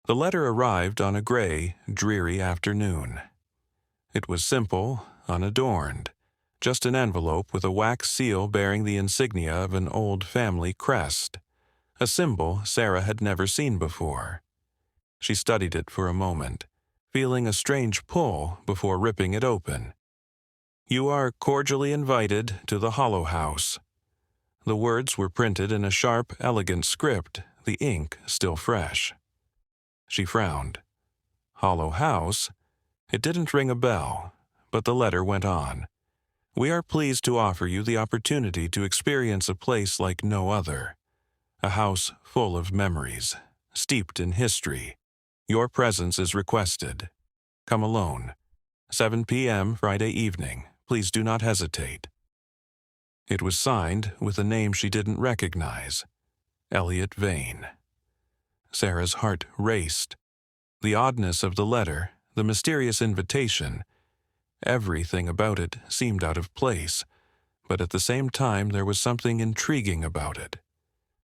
The letter arrived on a gray, dreary afternoon. It was simple, unadorned, just an envelope with a wax seal bearing the insignia of an old family crest, a symbol Sarah had never seen before. She studied it for a moment, feeling a strange pull before ripping it open. "You are cordially invited to the Hollow House." The words were printed in a sharp, elegant script, the ink still fresh. She frowned. Hollow House? It didn't ring a bell, but the letter went on. "We are pleased to offer you the opportunity to experience a place like no other. A house full of memories, steeped in history. Your presence is requested. Come alone. 7 p.m. Friday evening. Please do not hesitate." It was signed with a name she didn't recognize. Elliot Vane. Sarah's heart raced. The oddness of the letter, the mysterious invitation, everything about it seemed out of place, but at the same time there was something intriguing about it.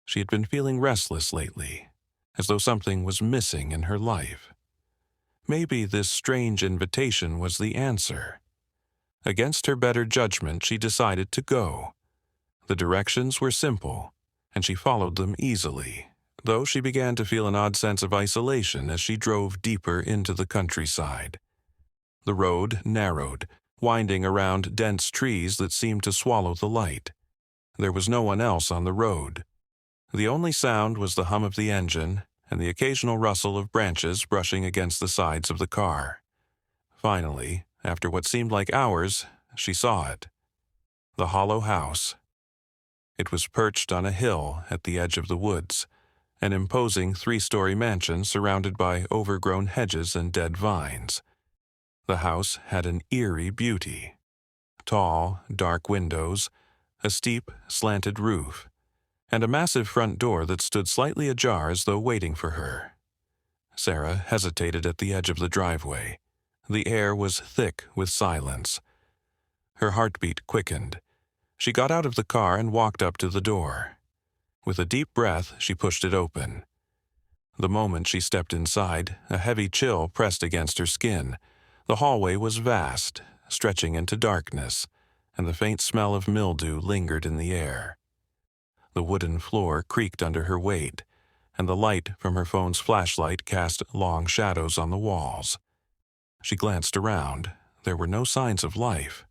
She had been feeling restless lately, as though something was missing in her life. Maybe this strange invitation was the answer. Against her better judgment, she decided to go. The directions were simple, and she followed them easily, though she began to feel an odd sense of isolation as she drove deeper into the countryside. The road narrowed, winding around dense trees that seemed to swallow the light. There was no one else on the road. The only sound was the hum of the engine and the occasional rustle of branches brushing against the sides of the car. Finally, after what seemed like hours, she saw it. The Hollow House. It was perched on a hill at the edge of the woods, an imposing 3-story mansion surrounded by overgrown hedges and dead vines. The house had an eerie beauty. Tall, dark windows, a steep, slanted roof, and a massive front door that stood slightly ajar as though waiting for her. Sarah hesitated at the edge of the driveway. The air was thick with silence. Her heartbeat quickened. She got out of the car and walked up to the door. With a deep breath, she pushed it open. The moment she stepped inside, a heavy chill pressed against her skin. The hallway was vast, stretching into darkness, and the faint smell of mildew lingered in the air. The wooden floor creaked under her weight, and the light from her phone's flashlight cast long shadows on the walls. She glanced around. There were no signs of life.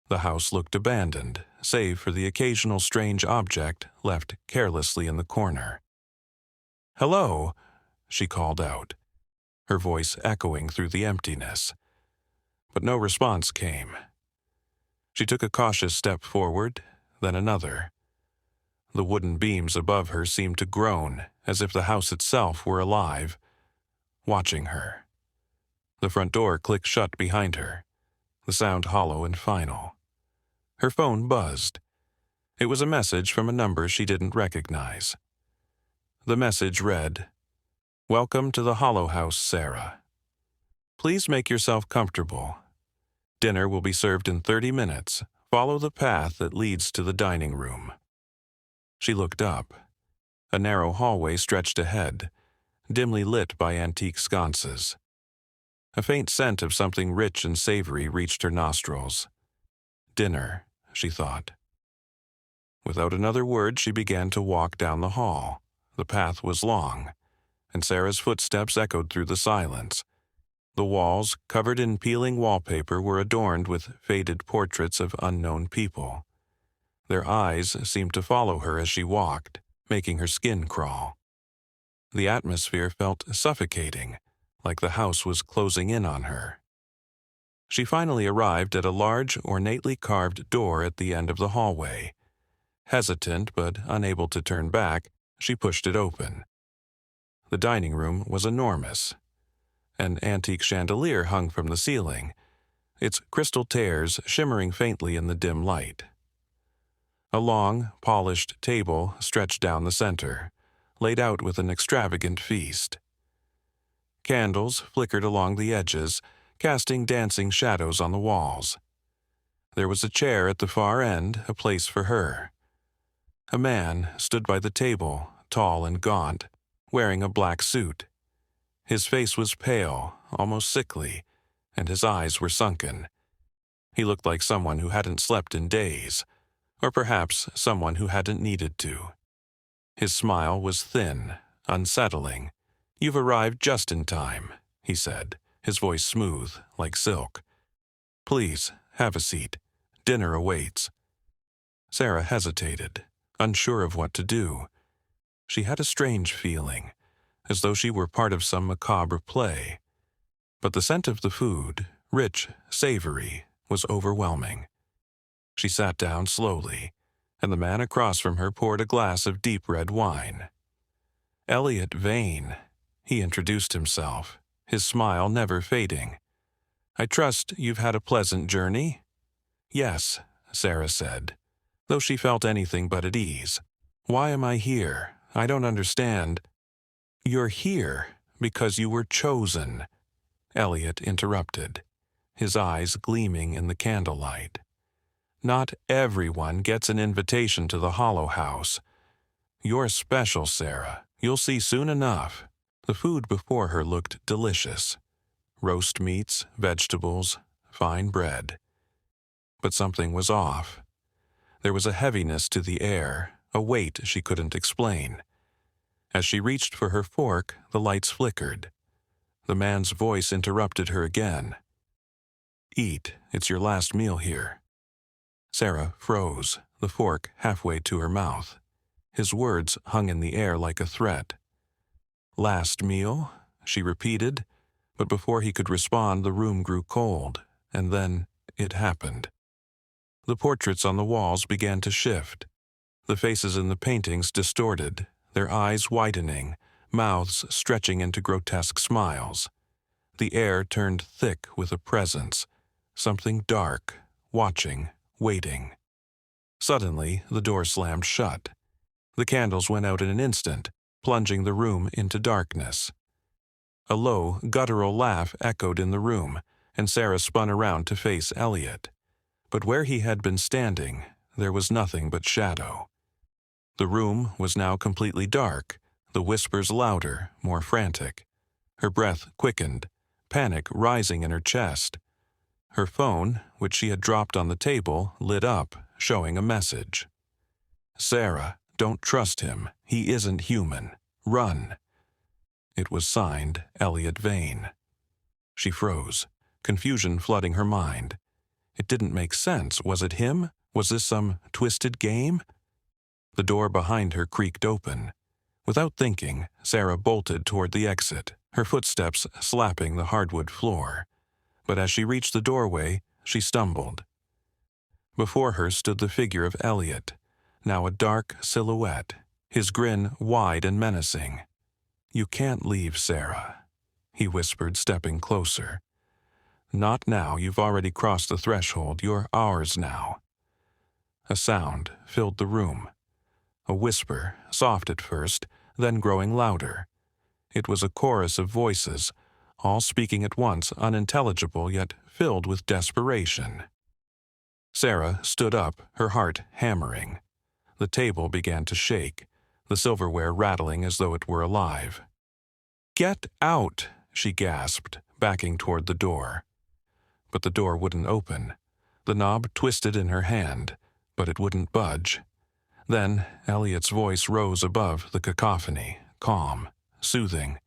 The house looked abandoned, save for the occasional strange object left carelessly in the corner. "Hello," she called out, her voice echoing through the emptiness. But no response came. She took a cautious step forward, then another. The wooden beams above her seemed to groan, as if the house itself were alive, watching her. The front door clicked shut behind her, the sound hollow and final. Her phone buzzed. It was a message from a number she didn't recognize. The message read, "Welcome to the Hollow House, Sarah. Please make yourself comfortable. Dinner will be served in 30 minutes. Follow the path that leads to the dining room." She looked up. A narrow hallway stretched ahead, dimly lit by antique sconces. A faint scent of something rich and savory reached her nostrils. Dinner, she thought. Without another word, she began to walk down the hall. The path was long, and Sarah's footsteps echoed through the silence. The walls, covered in peeling wallpaper, were adorned with faded portraits of unknown people. Their eyes seemed to follow her as she walked, making her skin crawl. The atmosphere felt suffocating, like the house was closing in on her. She finally arrived at a large, ornately carved door at the end of the hallway. Hesitant but unable to turn back, she pushed it open. The dining room was enormous. An antique chandelier hung from the ceiling, its crystal tears shimmering faintly in the dim light. A long, polished table stretched down the center, laid out with an extravagant feast. Candles flickered along the edges, casting dancing shadows on the walls. There was a chair at the far end, a place for her. A man stood by the table, tall and gaunt, wearing a black suit. His face was pale, almost sickly, and his eyes were sunken. He looked like someone who hadn't slept in days, or perhaps someone who hadn't needed to. His smile was thin, unsettling. "You've arrived just in time," he said, his voice smooth, like silk. "Please, have a seat. Dinner awaits." Sarah hesitated, unsure of what to do. She had a strange feeling, as though she were part of some macabre play. But the scent of the food, rich, savory, was overwhelming. She sat down slowly, and the man across from her poured a glass of deep red wine. "Elliot Vane," he introduced himself, his smile never fading. "I trust you've had a pleasant journey?" "Yes," Sarah said, though she felt anything but at ease. "Why am I here? I don't understand." "You're here because you were chosen," Elliot interrupted, his eyes gleaming in the candlelight. "Not everyone gets an invitation to the Hollow House. You're special, Sarah. You'll see soon enough." The food before her looked delicious. Roast meats, vegetables, fine bread. But something was off. There was a heaviness to the air, a weight she couldn't explain. As she reached for her fork, the lights flickered. The man's voice interrupted her again. "Eat, it's your last meal here." Sarah froze, the fork halfway to her mouth. His words hung in the air like a threat. "Last meal?" she repeated, but before he could respond the room grew cold, and then it happened. The portraits on the walls began to shift. The faces in the paintings distorted, their eyes widening, mouths stretching into grotesque smiles. The air turned thick with a presence, something dark, watching, waiting. Suddenly, the door slammed shut. The candles went out in an instant, plunging the room into darkness. A low, guttural laugh echoed in the room, and Sarah spun around to face Elliot. But where he had been standing, there was nothing but shadow. The room was now completely dark, the whispers louder, more frantic. Her breath quickened, panic rising in her chest. Her phone, which she had dropped on the table, lit up, showing a message. "Sarah, don't trust him. He isn't human. Run." It was signed Elliot Vane. She froze, confusion flooding her mind. It didn't make sense. Was it him? Was this some twisted game? The door behind her creaked open. Without thinking, Sarah bolted toward the exit, her footsteps slapping the hardwood floor. But as she reached the doorway, she stumbled. Before her stood the figure of Elliot, now a dark silhouette, his grin wide and menacing. "You can't leave, Sarah," he whispered, stepping closer. "Not now. You've already crossed the threshold. You're ours now." A sound filled the room. A whisper, soft at first, then growing louder. It was a chorus of voices, all speaking at once, unintelligible yet filled with desperation. Sarah stood up, her heart hammering. The table began to shake, the silverware rattling as though it were alive. "Get out!" she gasped, backing toward the door. But the door wouldn't open. The knob twisted in her hand, but it wouldn't budge. Then Elliot's voice rose above the cacophony, calm, soothing.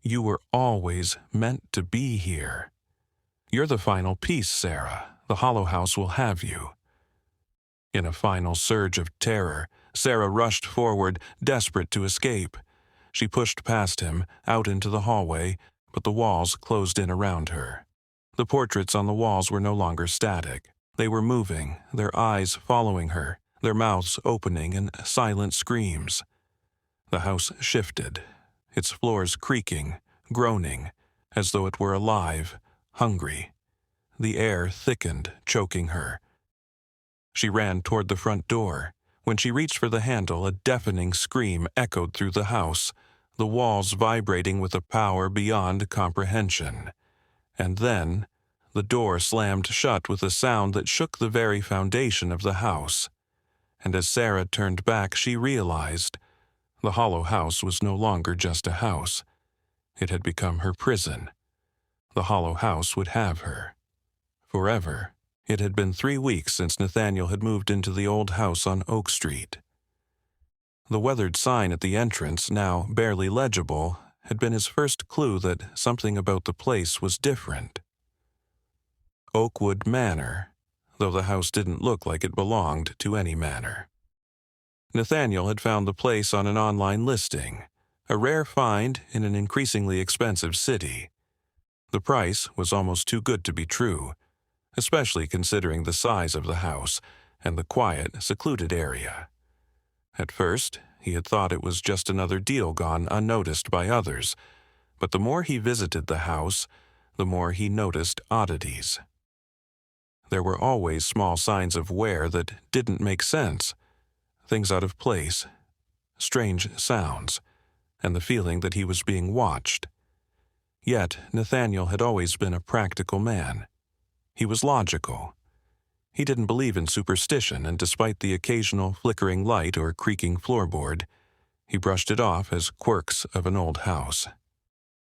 "You were always meant to be here. You're the final piece, Sarah. The Hollow House will have you." In a final surge of terror, Sarah rushed forward, desperate to escape. She pushed past him, out into the hallway, but the walls closed in around her. The portraits on the walls were no longer static. They were moving, their eyes following her, their mouths opening in silent screams. The house shifted, its floors creaking, groaning, as though it were alive, hungry. The air thickened, choking her. She ran toward the front door. When she reached for the handle, a deafening scream echoed through the house, the walls vibrating with a power beyond comprehension. And then, the door slammed shut with a sound that shook the very foundation of the house. And as Sarah turned back, she realized the Hollow House was no longer just a house. It had become her prison. The hollow house would have her. Forever. It had been 3 weeks since Nathaniel had moved into the old house on Oak Street. The weathered sign at the entrance, now barely legible, had been his first clue that something about the place was different. Oakwood Manor, though the house didn't look like it belonged to any manor. Nathaniel had found the place on an online listing, a rare find in an increasingly expensive city. The price was almost too good to be true, especially considering the size of the house and the quiet, secluded area. At first, he had thought it was just another deal gone unnoticed by others, but the more he visited the house, the more he noticed oddities. There were always small signs of wear that didn't make sense, things out of place, strange sounds, and the feeling that he was being watched. Yet Nathaniel had always been a practical man. He was logical. He didn't believe in superstition, and despite the occasional flickering light or creaking floorboard, he brushed it off as quirks of an old house.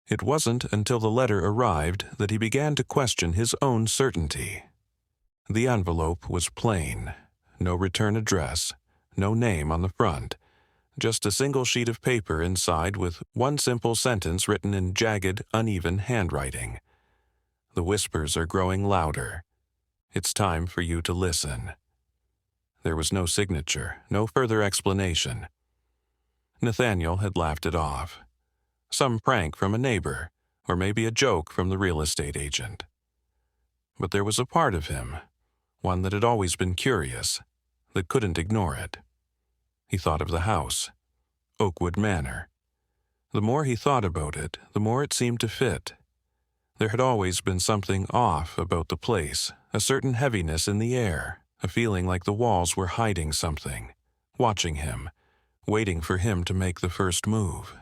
It wasn't until the letter arrived that he began to question his own certainty. The envelope was plain. No return address, no name on the front, just a single sheet of paper inside with one simple sentence written in jagged, uneven handwriting. The whispers are growing louder. It's time for you to listen. There was no signature, no further explanation. Nathaniel had laughed it off. Some prank from a neighbor, or maybe a joke from the real estate agent. But there was a part of him, one that had always been curious, that couldn't ignore it. He thought of the house, Oakwood Manor. The more he thought about it, the more it seemed to fit. There had always been something off about the place, a certain heaviness in the air, a feeling like the walls were hiding something, watching him, waiting for him to make the first move.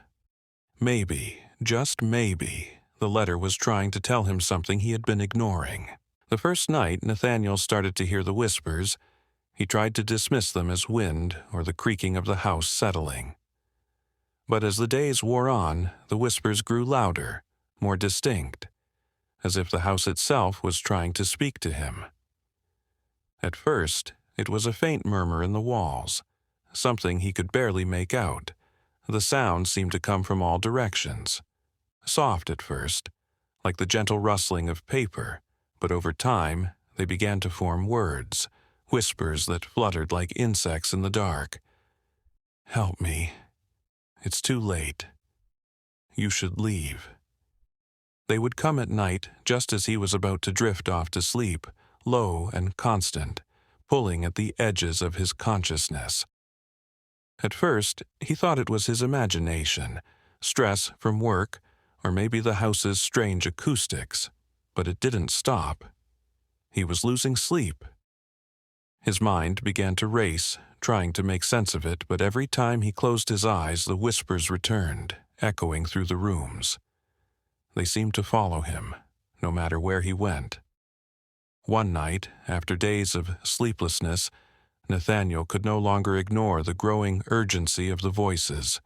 Maybe, just maybe, the letter was trying to tell him something he had been ignoring. The first night Nathaniel started to hear the whispers, he tried to dismiss them as wind or the creaking of the house settling. But as the days wore on, the whispers grew louder, more distinct, as if the house itself was trying to speak to him. At first, it was a faint murmur in the walls, something he could barely make out. The sound seemed to come from all directions. Soft at first, like the gentle rustling of paper, but over time they began to form words, whispers that fluttered like insects in the dark. "Help me. It's too late. You should leave." They would come at night just as he was about to drift off to sleep, low and constant, pulling at the edges of his consciousness. At first, he thought it was his imagination, stress from work, or maybe the house's strange acoustics, but it didn't stop. He was losing sleep. His mind began to race, trying to make sense of it, but every time he closed his eyes, the whispers returned, echoing through the rooms. They seemed to follow him, no matter where he went. One night, after days of sleeplessness, Nathaniel could no longer ignore the growing urgency of the voices.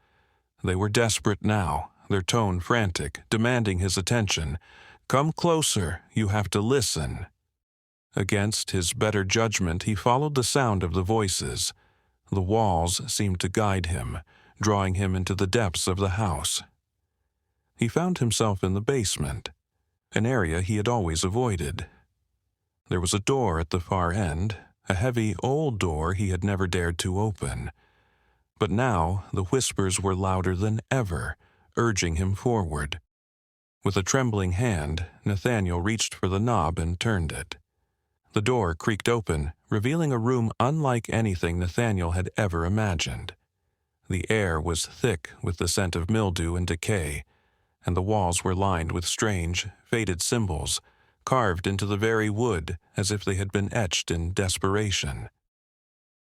They were desperate now, their tone frantic, demanding his attention. "Come closer, you have to listen." Against his better judgment, he followed the sound of the voices. The walls seemed to guide him, drawing him into the depths of the house. He found himself in the basement, an area he had always avoided. There was a door at the far end, a heavy old door he had never dared to open. But now the whispers were louder than ever, urging him forward. With a trembling hand, Nathaniel reached for the knob and turned it. The door creaked open, revealing a room unlike anything Nathaniel had ever imagined. The air was thick with the scent of mildew and decay, and the walls were lined with strange, faded symbols, carved into the very wood as if they had been etched in desperation.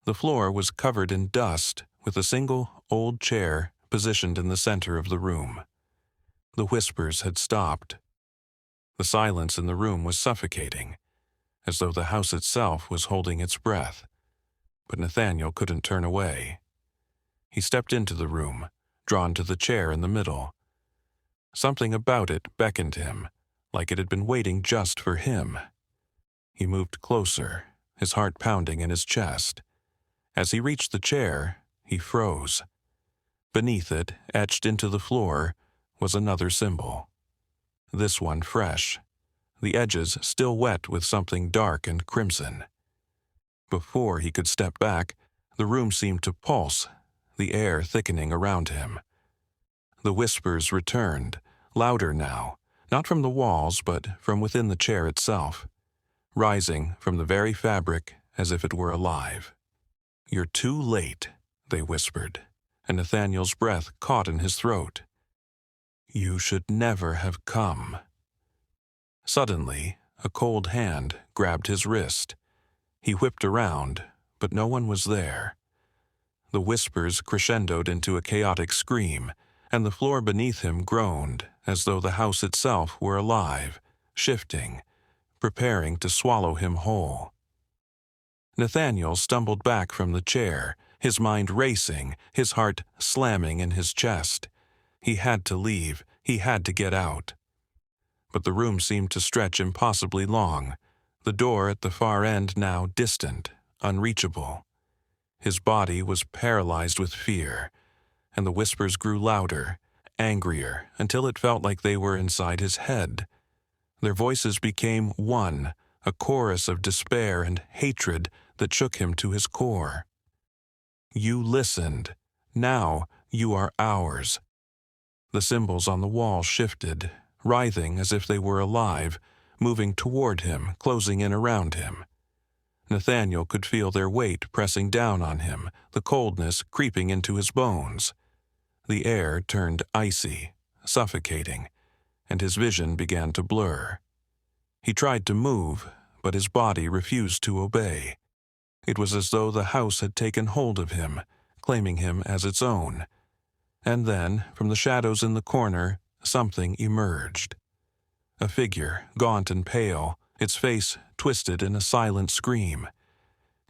The floor was covered in dust, with a single old chair positioned in the center of the room. The whispers had stopped. The silence in the room was suffocating, as though the house itself was holding its breath. But Nathaniel couldn't turn away. He stepped into the room, drawn to the chair in the middle. Something about it beckoned him, like it had been waiting just for him. He moved closer, his heart pounding in his chest. As he reached the chair, he froze. Beneath it, etched into the floor, was another symbol. This one fresh, the edges still wet with something dark and crimson. Before he could step back, the room seemed to pulse, the air thickening around him. The whispers returned, louder now, not from the walls but from within the chair itself, rising from the very fabric as if it were alive. "You're too late," they whispered, and Nathaniel's breath caught in his throat. "You should never have come." Suddenly, a cold hand grabbed his wrist. He whipped around, but no one was there. The whispers crescendoed into a chaotic scream, and the floor beneath him groaned as though the house itself were alive, shifting, preparing to swallow him whole. Nathaniel stumbled back from the chair, his mind racing, his heart slamming in his chest. He had to leave, he had to get out. But the room seemed to stretch impossibly long, the door at the far end now distant, unreachable. His body was paralyzed with fear, and the whispers grew louder, angrier, until it felt like they were inside his head. Their voices became one, a chorus of despair and hatred that shook him to his core. "You listened. Now you are ours." The symbols on the wall shifted, writhing as if they were alive, moving toward him, closing in around him. Nathaniel could feel their weight pressing down on him, the coldness creeping into his bones. The air turned icy, suffocating, and his vision began to blur. He tried to move, but his body refused to obey. It was as though the house had taken hold of him, claiming him as its own. And then, from the shadows in the corner, something emerged. A figure, gaunt and pale, its face twisted in a silent scream.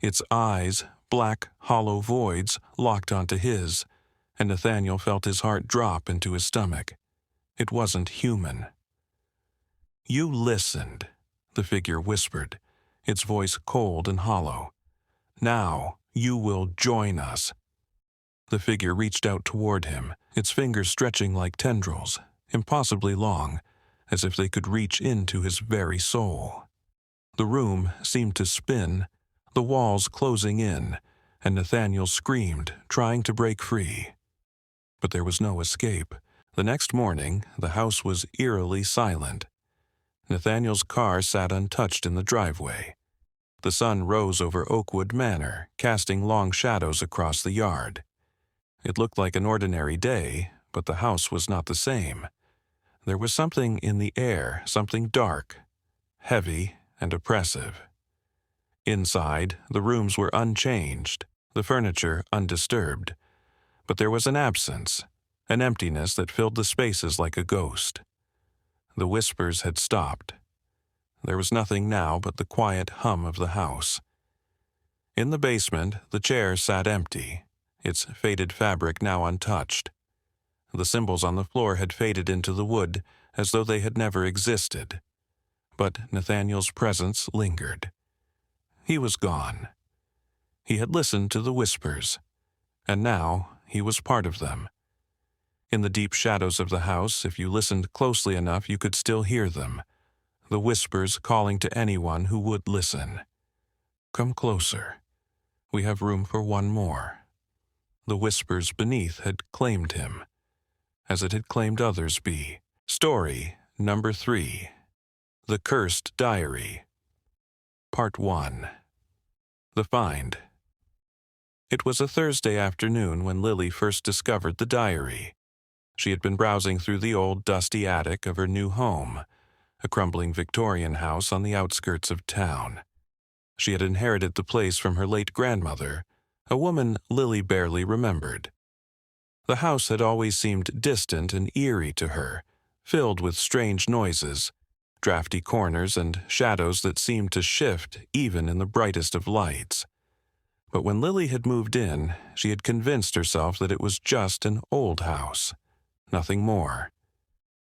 Its eyes, black, hollow voids, locked onto his, and Nathaniel felt his heart drop into his stomach. It wasn't human. "You listened," the figure whispered, its voice cold and hollow. "Now you will join us." The figure reached out toward him, its fingers stretching like tendrils, impossibly long, as if they could reach into his very soul. The room seemed to spin, the walls closing in, and Nathaniel screamed, trying to break free. But there was no escape. The next morning, the house was eerily silent. Nathaniel's car sat untouched in the driveway. The sun rose over Oakwood Manor, casting long shadows across the yard. It looked like an ordinary day, but the house was not the same. There was something in the air, something dark, heavy, and oppressive. Inside, the rooms were unchanged, the furniture undisturbed, but there was an absence, an emptiness that filled the spaces like a ghost. The whispers had stopped. There was nothing now but the quiet hum of the house. In the basement, the chair sat empty, its faded fabric now untouched. The symbols on the floor had faded into the wood as though they had never existed. But Nathaniel's presence lingered. He was gone. He had listened to the whispers, and now he was part of them. In the deep shadows of the house, if you listened closely enough, you could still hear them, the whispers calling to anyone who would listen. "Come closer. We have room for one more." The whispers beneath had claimed him, as it had claimed others be. Story number 3. The Cursed Diary. Part 1. The Find. It was a Thursday afternoon when Lily first discovered the diary. She had been browsing through the old dusty attic of her new home, a crumbling Victorian house on the outskirts of town. She had inherited the place from her late grandmother, a woman Lily barely remembered. The house had always seemed distant and eerie to her, filled with strange noises, drafty corners and shadows that seemed to shift even in the brightest of lights. But when Lily had moved in, she had convinced herself that it was just an old house, nothing more.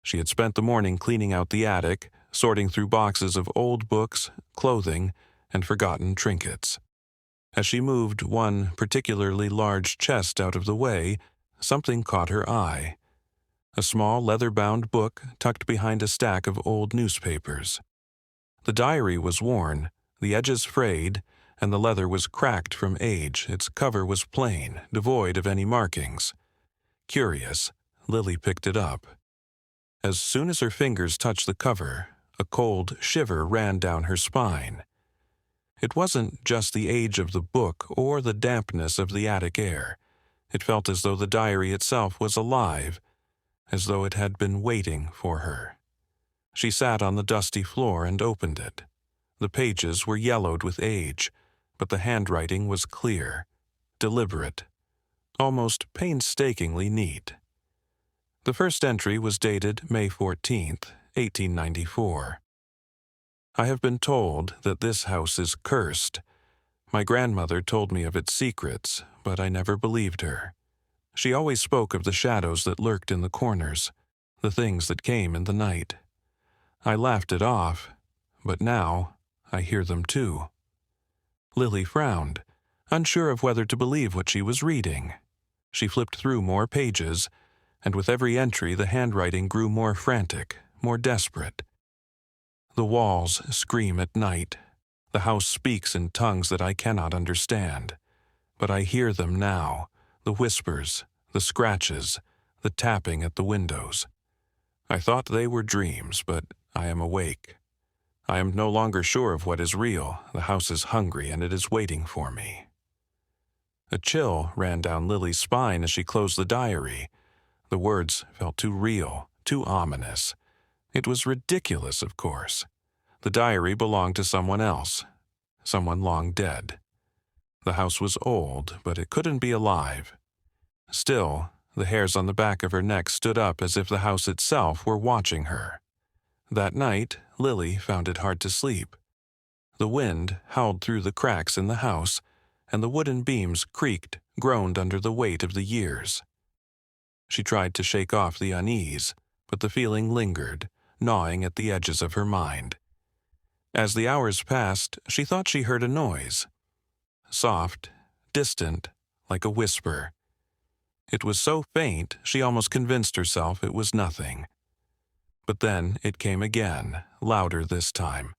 She had spent the morning cleaning out the attic, sorting through boxes of old books, clothing, and forgotten trinkets. As she moved one particularly large chest out of the way, something caught her eye. A small leather-bound book tucked behind a stack of old newspapers. The diary was worn, the edges frayed, and the leather was cracked from age. Its cover was plain, devoid of any markings. Curious, Lily picked it up. As soon as her fingers touched the cover, a cold shiver ran down her spine. It wasn't just the age of the book or the dampness of the attic air. It felt as though the diary itself was alive, as though it had been waiting for her. She sat on the dusty floor and opened it. The pages were yellowed with age, but the handwriting was clear, deliberate, almost painstakingly neat. The first entry was dated May 14th, 1894. I have been told that this house is cursed. My grandmother told me of its secrets, but I never believed her. She always spoke of the shadows that lurked in the corners, the things that came in the night. I laughed it off, but now I hear them too. Lily frowned, unsure of whether to believe what she was reading. She flipped through more pages, and with every entry the handwriting grew more frantic, more desperate. The walls scream at night. The house speaks in tongues that I cannot understand. But I hear them now, the whispers, the scratches, the tapping at the windows. I thought they were dreams, but I am awake. I am no longer sure of what is real. The house is hungry and it is waiting for me. A chill ran down Lily's spine as she closed the diary. The words felt too real, too ominous. It was ridiculous, of course. The diary belonged to someone else, someone long dead. The house was old, but it couldn't be alive. Still, the hairs on the back of her neck stood up as if the house itself were watching her. That night, Lily found it hard to sleep. The wind howled through the cracks in the house, and the wooden beams creaked, groaned under the weight of the years. She tried to shake off the unease, but the feeling lingered, gnawing at the edges of her mind. As the hours passed, she thought she heard a noise. Soft, distant, like a whisper. It was so faint she almost convinced herself it was nothing. But then it came again, louder this time.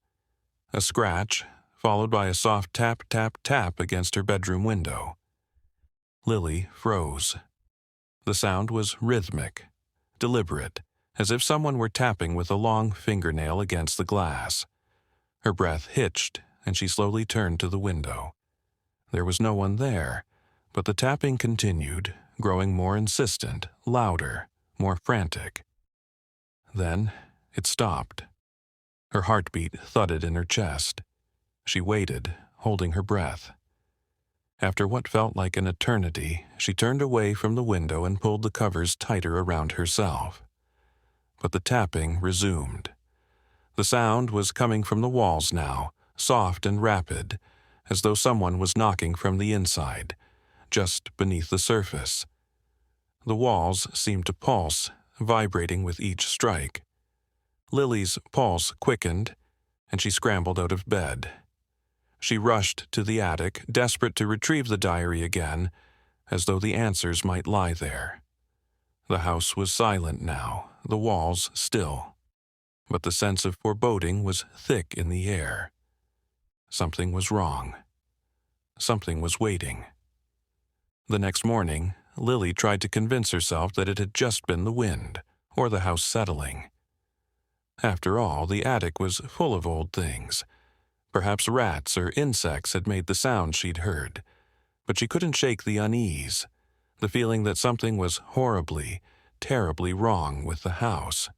A scratch, followed by a soft tap, tap, tap against her bedroom window. Lily froze. The sound was rhythmic, deliberate, as if someone were tapping with a long fingernail against the glass. Her breath hitched, and she slowly turned to the window. There was no one there, but the tapping continued, growing more insistent, louder, more frantic. Then it stopped. Her heartbeat thudded in her chest. She waited, holding her breath. After what felt like an eternity, she turned away from the window and pulled the covers tighter around herself. But the tapping resumed. The sound was coming from the walls now, soft and rapid, as though someone was knocking from the inside, just beneath the surface. The walls seemed to pulse, vibrating with each strike. Lily's pulse quickened, and she scrambled out of bed. She rushed to the attic, desperate to retrieve the diary again, as though the answers might lie there. The house was silent now, the walls still. But the sense of foreboding was thick in the air. Something was wrong. Something was waiting. The next morning, Lily tried to convince herself that it had just been the wind, or the house settling. After all, the attic was full of old things. Perhaps rats or insects had made the sound she'd heard, but she couldn't shake the unease, the feeling that something was horribly, terribly wrong with the house.